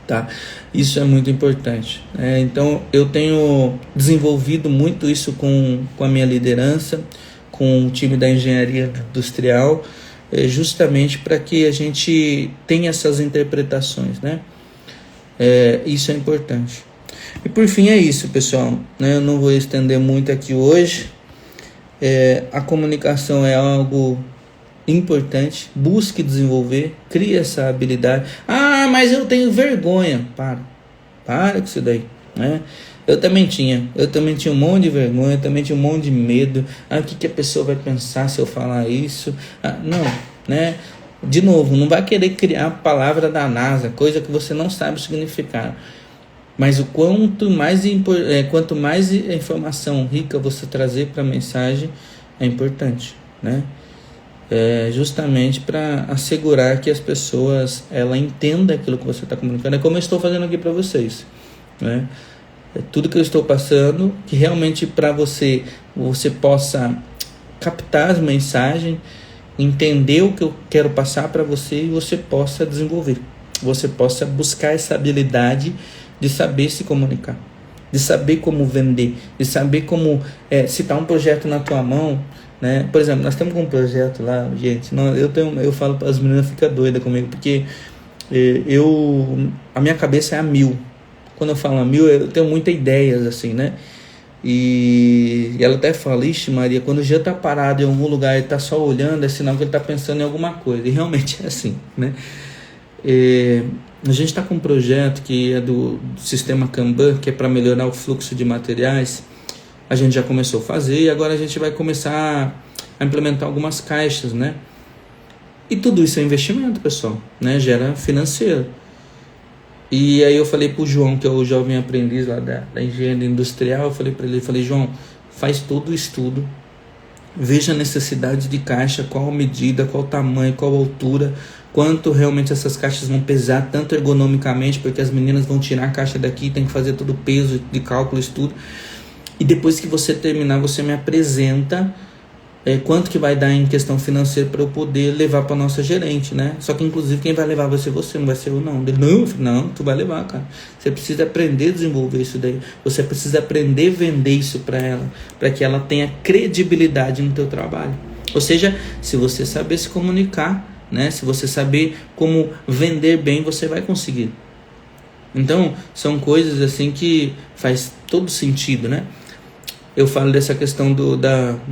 Tá? Isso é muito importante. Então eu tenho desenvolvido muito isso com a minha liderança, com o time da engenharia industrial, justamente para que a gente tenha essas interpretações, né? Isso é importante. E por fim é isso, pessoal, né? Eu não vou estender muito aqui hoje. A comunicação é algo importante, busque desenvolver, crie essa habilidade. Mas eu tenho vergonha. Para com isso daí, né? Eu também tinha um monte de vergonha, eu também tinha um monte de medo. O que a pessoa vai pensar se eu falar isso? Não, né? De novo, não vai querer criar a palavra da NASA, coisa que você não sabe o significado. Mas quanto mais informação rica você trazer para a mensagem, é importante, né? Justamente para assegurar que as pessoas ela entendam aquilo que você está comunicando. É como eu estou fazendo aqui para vocês, né? Tudo que eu estou passando, que realmente para você possa captar as mensagens, entender o que eu quero passar para você e você possa desenvolver, você possa buscar essa habilidade de saber se comunicar, de saber como vender, de saber como se tá um projeto na tua mão, né? Por exemplo, nós temos um projeto lá, gente, eu falo para as meninas, fica doida comigo, porque a minha cabeça é a mil. Quando eu falo a mil, eu tenho muitas ideias, assim, né? E ela até fala, ixi Maria, quando o Jean tá parado em algum lugar e tá só olhando, é sinal que ele tá pensando em alguma coisa. E realmente é assim, né? A gente está com um projeto que é do sistema Kanban, que é para melhorar o fluxo de materiais. A gente já começou a fazer e agora a gente vai começar a implementar algumas caixas, né? E tudo isso é investimento, pessoal, né? Gera financeiro. E aí eu falei pro João, que é o jovem aprendiz lá da engenharia industrial, eu falei para ele, João, faz todo o estudo, veja a necessidade de caixa, qual a medida, qual o tamanho, qual a altura, quanto realmente essas caixas vão pesar, tanto ergonomicamente, porque as meninas vão tirar a caixa daqui, tem que fazer todo o peso de cálculo, estudo. E depois que você terminar, você me apresenta quanto que vai dar em questão financeira para eu poder levar para nossa gerente, né? Só que inclusive quem vai levar vai ser você, não vai ser eu não. Ele, não, tu vai levar, cara. Você precisa aprender a desenvolver isso daí. Você precisa aprender a vender isso para ela, para que ela tenha credibilidade no teu trabalho. Ou seja, se você saber se comunicar, né? Se você saber como vender bem, você vai conseguir. Então, são coisas assim que faz todo sentido, né? Eu falo dessa questão do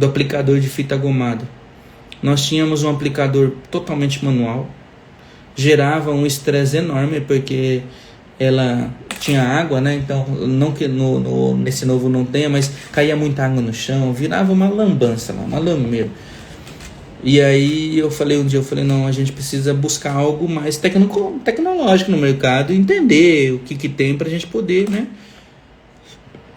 aplicador de fita gomada. Nós tínhamos um aplicador totalmente manual, gerava um estresse enorme, porque ela tinha água, né? Então, não que nesse novo não tenha, mas caía muita água no chão, virava uma lambança lá, uma lameira. E aí eu falei não, a gente precisa buscar algo mais tecnológico no mercado, entender o que tem pra gente poder, né?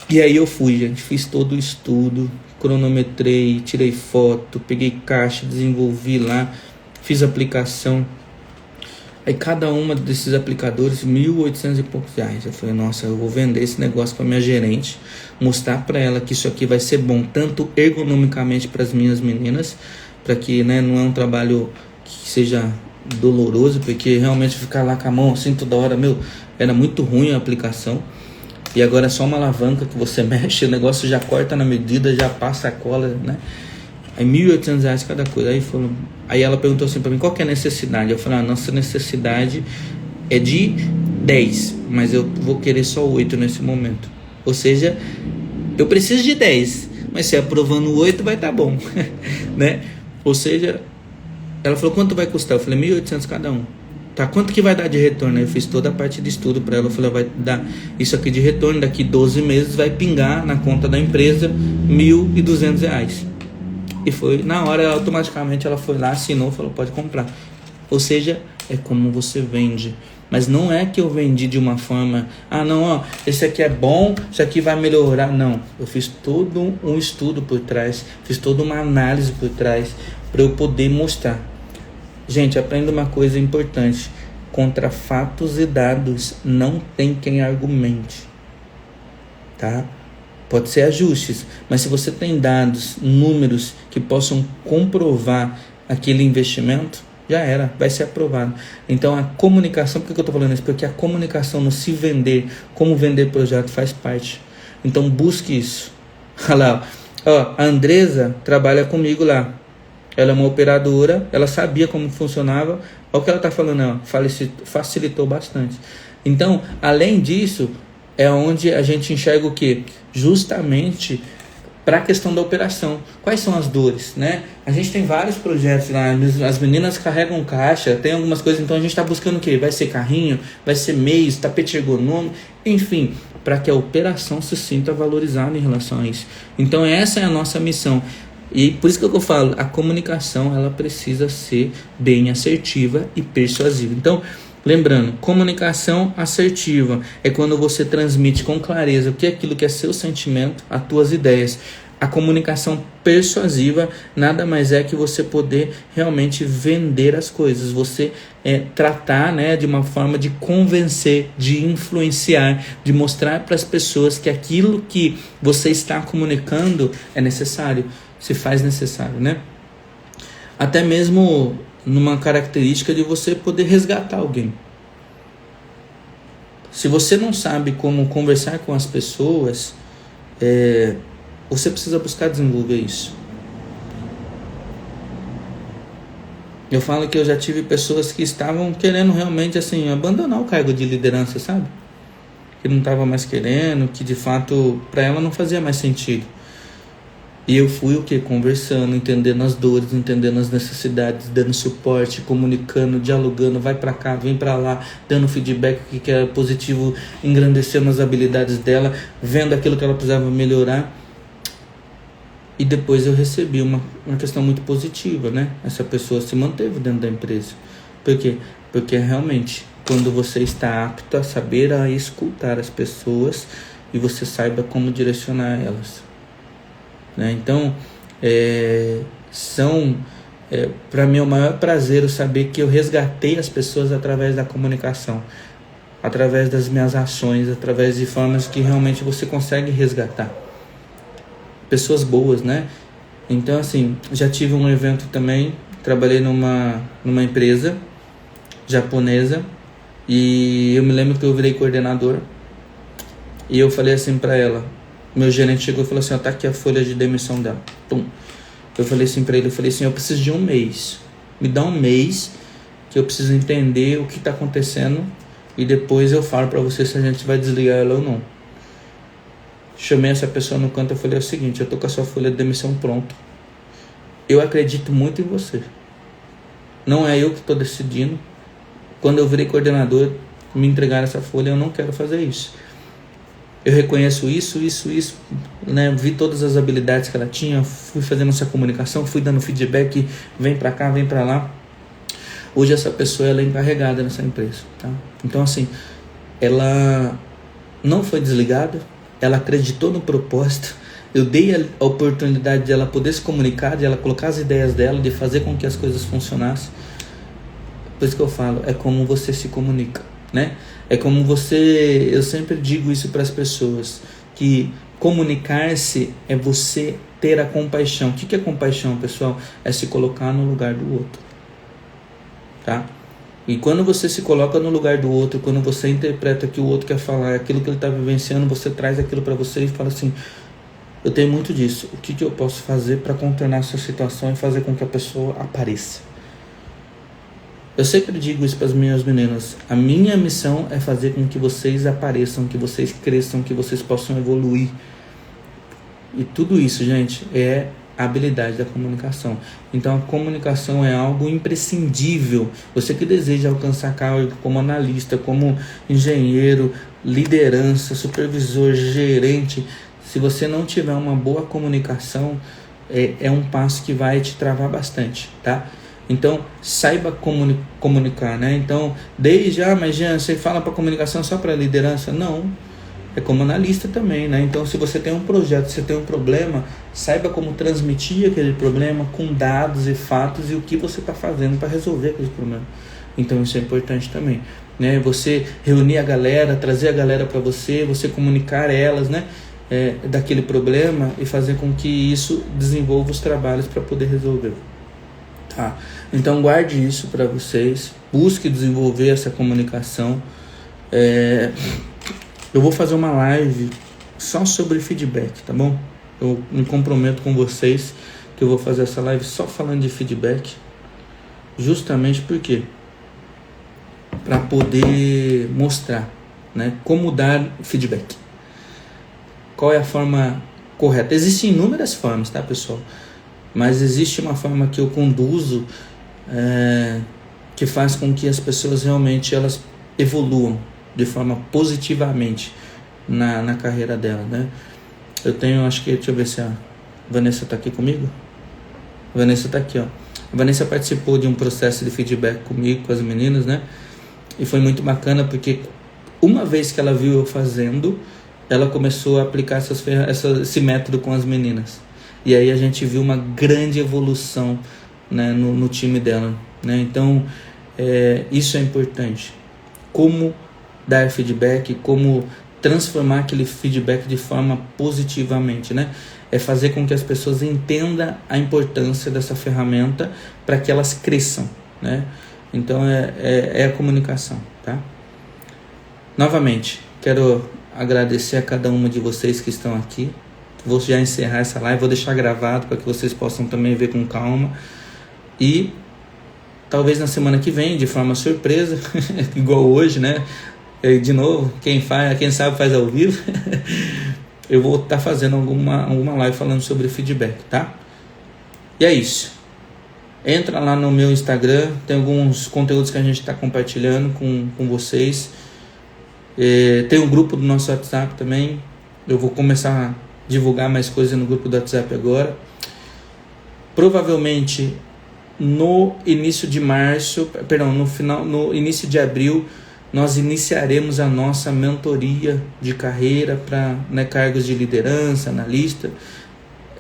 E aí eu fui, gente, fiz todo o estudo, cronometrei, tirei foto, peguei caixa, desenvolvi lá, fiz aplicação. Aí cada uma desses aplicadores, 1.800 e poucos reais. Eu falei, nossa, eu vou vender esse negócio para minha gerente, mostrar para ela que isso aqui vai ser bom, tanto ergonomicamente para as minhas meninas, para que, né, não é um trabalho que seja doloroso, porque realmente ficar lá com a mão assim toda hora, era muito ruim a aplicação. E agora é só uma alavanca que você mexe, o negócio já corta na medida, já passa a cola, né? Aí R$1.800 cada coisa. Aí ela perguntou assim pra mim, qual que é a necessidade? Eu falei, a nossa necessidade é de 10, mas eu vou querer só 8 nesse momento. Ou seja, eu preciso de 10, mas se aprovando 8 vai estar bom, né? Ou seja, ela falou, quanto vai custar? Eu falei, 1.800 cada um. Tá, quanto que vai dar de retorno? Eu fiz toda a parte de estudo para ela. Eu falei, vai dar isso aqui de retorno, daqui 12 meses vai pingar na conta da empresa R$1.200. E foi, na hora, automaticamente ela foi lá, assinou, falou, pode comprar. Ou seja, é como você vende. Mas não é que eu vendi de uma forma, esse aqui é bom, isso aqui vai melhorar. Não, eu fiz todo um estudo por trás, fiz toda uma análise por trás para eu poder mostrar. Gente, aprenda uma coisa importante. Contra fatos e dados não tem quem argumente, tá? Pode ser ajustes, mas se você tem dados, números que possam comprovar aquele investimento, já era, vai ser aprovado. Então a comunicação, por que eu estou falando isso? Porque a comunicação no se vender, como vender projeto faz parte. Então busque isso. Olha lá, a Andresa trabalha comigo lá. Ela é uma operadora, ela sabia como funcionava. Olha o que ela está falando, facilitou bastante. Então, além disso, é onde a gente enxerga o quê? Justamente para a questão da operação. Quais são as dores, né? A gente tem vários projetos lá, as meninas carregam caixa, tem algumas coisas, então a gente está buscando o quê? Vai ser carrinho, vai ser meios, tapete ergonômico, enfim, para que a operação se sinta valorizada em relação a isso. Então essa é a nossa missão. E por isso que eu falo, a comunicação ela precisa ser bem assertiva e persuasiva. Então, lembrando, comunicação assertiva é quando você transmite com clareza o que é aquilo que é seu sentimento, as tuas ideias. A comunicação persuasiva nada mais é que você poder realmente vender as coisas, você tratar, né, de uma forma de convencer, de influenciar, de mostrar para as pessoas que aquilo que você está comunicando é necessário, se faz necessário, né? Até mesmo numa característica de você poder resgatar alguém. Se você não sabe como conversar com as pessoas, você precisa buscar desenvolver isso. Eu falo que eu já tive pessoas que estavam querendo realmente assim abandonar o cargo de liderança, sabe? Que não estava mais querendo, que de fato para ela não fazia mais sentido. E eu fui o que? Conversando, entendendo as dores, entendendo as necessidades, dando suporte, comunicando, dialogando, vai para cá, vem para lá, dando feedback que era positivo, engrandecendo as habilidades dela, vendo aquilo que ela precisava melhorar. E depois eu recebi uma questão muito positiva, né? Essa pessoa se manteve dentro da empresa. Por quê? Porque realmente, quando você está apto a saber a escutar as pessoas e você saiba como direcionar elas. Né? Então, para mim é o maior prazer eu saber que eu resgatei as pessoas através da comunicação, através das minhas ações, através de formas que realmente você consegue resgatar. Pessoas boas, né? Então, assim, já tive um evento também, trabalhei numa empresa japonesa e eu me lembro que eu virei coordenador e eu falei assim pra ela, meu gerente chegou e falou assim, tá aqui a folha de demissão dela. Pum. Eu falei assim pra ele, eu preciso de um mês, me dá um mês que eu preciso entender o que tá acontecendo e depois eu falo pra você se a gente vai desligar ela ou não. Chamei essa pessoa no canto e falei o seguinte, eu tô com a sua folha de demissão pronta. Eu acredito muito em você. Não é eu que estou decidindo. Quando eu virei coordenador, me entregaram essa folha, eu não quero fazer isso. Eu reconheço isso, né? Vi todas as habilidades que ela tinha, fui fazendo essa comunicação, fui dando feedback, vem pra cá, vem pra lá. Hoje essa pessoa ela é encarregada nessa empresa, tá? Então assim, ela não foi desligada, ela acreditou no propósito, eu dei a oportunidade de ela poder se comunicar, de ela colocar as ideias dela, de fazer com que as coisas funcionassem. Por isso que eu falo, é como você se comunica, né? É como você, eu sempre digo isso para as pessoas, que comunicar-se é você ter a compaixão. O que é compaixão, pessoal? É se colocar no lugar do outro, tá? E quando você se coloca no lugar do outro, quando você interpreta que o outro quer falar, aquilo que ele está vivenciando, você traz aquilo para você e fala assim, eu tenho muito disso, o que eu posso fazer para contornar essa situação e fazer com que a pessoa apareça? Eu sempre digo isso para as minhas meninas, a minha missão é fazer com que vocês apareçam, que vocês cresçam, que vocês possam evoluir. E tudo isso, gente, é a habilidade da comunicação. Então a comunicação é algo imprescindível. Você que deseja alcançar cargo como analista, como engenheiro, liderança, supervisor, gerente, se você não tiver uma boa comunicação, é um passo que vai te travar bastante, tá? Então saiba comunicar, né? Então mas Jean, você fala para comunicação só para liderança? Não. É como analista também, né? Então, se você tem um projeto, se você tem um problema, saiba como transmitir aquele problema com dados e fatos e o que você está fazendo para resolver aquele problema. Então, isso é importante também, né? Você reunir a galera, trazer a galera para você comunicar elas, né? Daquele problema e fazer com que isso desenvolva os trabalhos para poder resolver. Tá? Então, guarde isso para vocês, busque desenvolver essa comunicação. Eu vou fazer uma live só sobre feedback, tá bom? Eu me comprometo com vocês que eu vou fazer essa live só falando de feedback. Justamente porque para poder mostrar, né, como dar feedback. Qual é a forma correta? Existem inúmeras formas, tá, pessoal? Mas existe uma forma que eu conduzo que faz com que as pessoas realmente elas evoluam de forma positivamente na carreira dela, né? Eu tenho, deixa eu ver se a Vanessa está aqui comigo. A Vanessa está aqui, ó. A Vanessa participou de um processo de feedback comigo, com as meninas, né? E foi muito bacana porque uma vez que ela viu eu fazendo, ela começou a aplicar esse método com as meninas. E aí a gente viu uma grande evolução, né, no time dela, né? Então, isso é importante. Como dar feedback, como transformar aquele feedback de forma positivamente, né? É fazer com que as pessoas entendam a importância dessa ferramenta para que elas cresçam, né? Então é a comunicação, tá? Novamente, quero agradecer a cada uma de vocês que estão aqui. Vou já encerrar essa live, vou deixar gravado para que vocês possam também ver com calma. E talvez na semana que vem, de forma surpresa, igual hoje, né? De novo, quem sabe faz ao vivo. Eu vou estar fazendo alguma live falando sobre feedback, tá? E é isso. Entra lá no meu Instagram, tem alguns conteúdos que a gente está compartilhando com vocês. Tem um grupo do nosso WhatsApp também. Eu vou começar a divulgar mais coisas no grupo do WhatsApp agora. Provavelmente no início de no início de abril, nós iniciaremos a nossa mentoria de carreira para cargos de liderança, analista.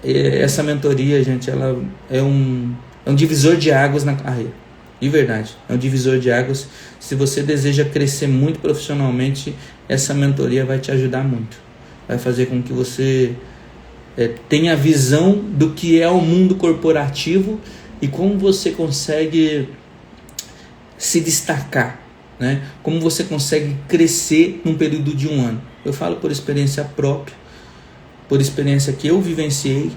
Essa mentoria, gente, ela é um divisor de águas na carreira. De verdade, é um divisor de águas. Se você deseja crescer muito profissionalmente, essa mentoria vai te ajudar muito. Vai fazer com que você tenha a visão do que é o mundo corporativo e como você consegue se destacar, né? Como você consegue crescer num período de 1 ano. Eu falo por experiência própria, por experiência que eu vivenciei,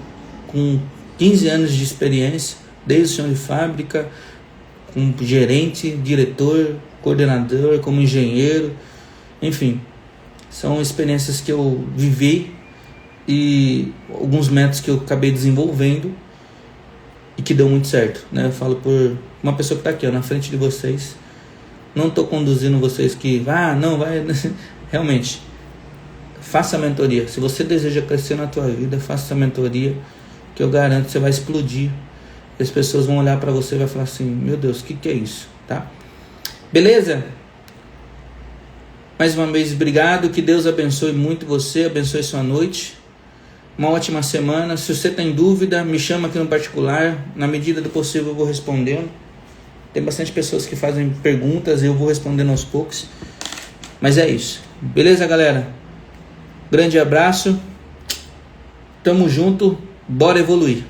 com 15 anos de experiência, desde o chão de fábrica, como gerente, diretor, coordenador, como engenheiro, enfim, são experiências que eu vivi e alguns métodos que eu acabei desenvolvendo e que deu muito certo, né? Eu falo por uma pessoa que está aqui, na frente de vocês. Não estou conduzindo vocês que, não vai, realmente, faça a mentoria. Se você deseja crescer na tua vida, faça a mentoria, que eu garanto que você vai explodir. As pessoas vão olhar para você e vai falar assim, meu Deus, o que é isso, tá? Beleza? Mais uma vez, obrigado, que Deus abençoe muito você, abençoe sua noite. Uma ótima semana. Se você tem dúvida, me chama aqui no particular. Na medida do possível eu vou respondendo. Tem bastante pessoas que fazem perguntas e eu vou respondendo aos poucos. Mas é isso. Beleza, galera? Grande abraço. Tamo junto. Bora evoluir.